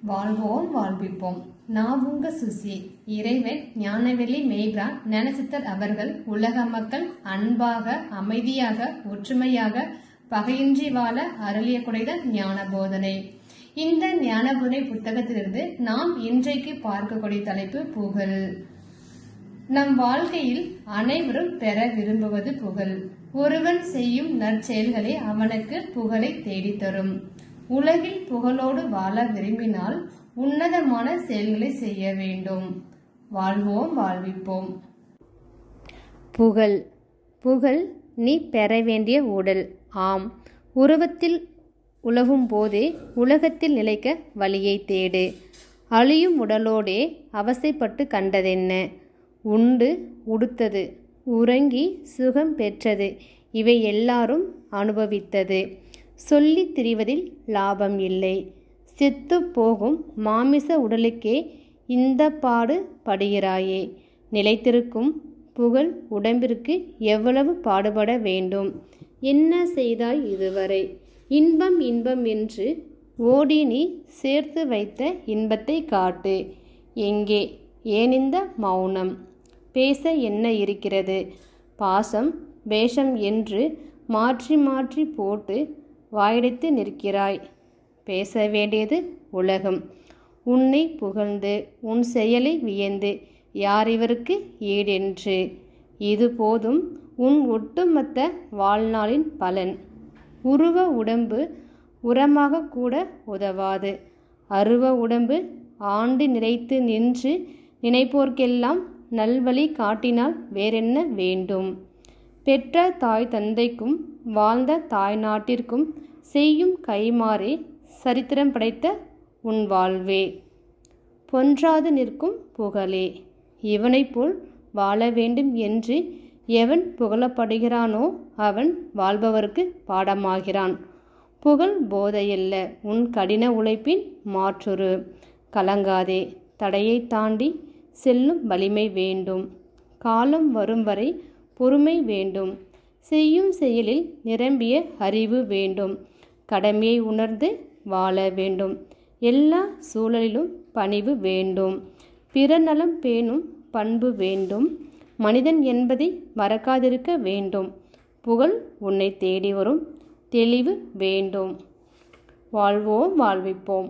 வாழ்வோம் வாழ்விப்போம். நான் உங்க சுசி. இறைவன் ஞானவெளி மேய்பிரான் ஞானசித்தர் அவர்கள் உலக மக்கள் அன்பாக, அமைதியாக, ஒற்றுமையாக, பகையின்றி வாழ அருளிய குடைதல் ஞான போதனை. இந்த ஞான போதனை புத்தகத்திலிருந்து நாம் இன்றைக்கு பார்க்கக்கூடிய தலைப்பு புகழ். நம் வாழ்க்கையில் அனைவரும் பெற விரும்புவது புகழ். ஒருவன் செய்யும் நற்செயல்களே அவனுக்கு புகழை தேடித்தரும். உலகில் புகழோடு வாழ விரும்பினால் உன்னதமான செயல்களை செய்ய வேண்டும். வாழ்வோம் வாழ்விப்போம். புகழ். புகழ் நீ பெற வேண்டிய உடல். ஆம், உருவத்தில் உலவும் போதே உலகத்தில் நிலைக்க வழியை தேடு. அழியும் உடலோடே அவசைப்பட்டு கண்டதென்ன? உண்டு உடுத்தது, உறங்கி சுகம் பெற்றது, இவை எல்லாரும் அனுபவித்தது. சொல்லித் திரிவதில் லாபம் இல்லை. செத்து போகும் மாமிச உடலுக்கே இந்த பாடு படுகிறாயே. நிலைத்திருக்கும் புகழ் உடம்பிற்கு எவ்வளவு பாடுபட வேண்டும்? என்ன செய்தாய் இதுவரை? இன்பம் இன்பம் என்று ஓடி நீ சேர்த்து வைத்த இன்பத்தை காட்டு. எங்கே? ஏனிந்த மௌனம்? பேச என்ன இருக்கிறது? பாசம் வேஷம் என்று மாற்றி மாற்றி போட்டு வாயடைத்து நிற்கிறாய். பேச வேண்டியது உலகம். உன்னை புகழ்ந்து உன் செயலை வியந்து யார் இவருக்கு ஈடென்று. இது போதும் உன் ஒட்டுமொத்த வாழ்நாளின் பலன். உருவ உடம்பு உரமாக கூட உதவாது. அருவ உடம்பு ஆண்டு நிலைத்து நின்று நினைப்போர்க்கெல்லாம் நல்வழி காட்டினால் வேறென்ன வேண்டும்? பெற்ற தாய் தந்தைக்கும் வாழ்ந்த தாய் நாட்டிற்கும் செய்யும் கைமாறே சரித்திரம் படைத்த உன் வாழ்வே. பொன்றாது நிற்கும் புகழே. இவனைப் போல் வாழ வேண்டும் என்று எவன் புகழப்படுகிறானோ அவன் வாழ்பவருக்கு பாடமாகிறான். புகழ் போதையல்ல, உன் கடின உழைப்பின் மாற்றுரு. கலங்காதே, தடையை தாண்டி செல்லும் வலிமை வேண்டும். காலம் வரும் வரை பொறுமை வேண்டும். செய்யும் செயலில் நிரம்பிய அறிவு வேண்டும். கடமையை உணர்ந்து வாழ வேண்டும். எல்லா சூழலிலும் பணிவு வேண்டும். பிறநலம் பேணும் பண்பு வேண்டும். மனிதன் என்பதை மறக்காதிருக்க வேண்டும். புகழ் உன்னை தேடி வரும். தெளிவு வேண்டும். வாழ்வோம் வாழ்விப்போம்.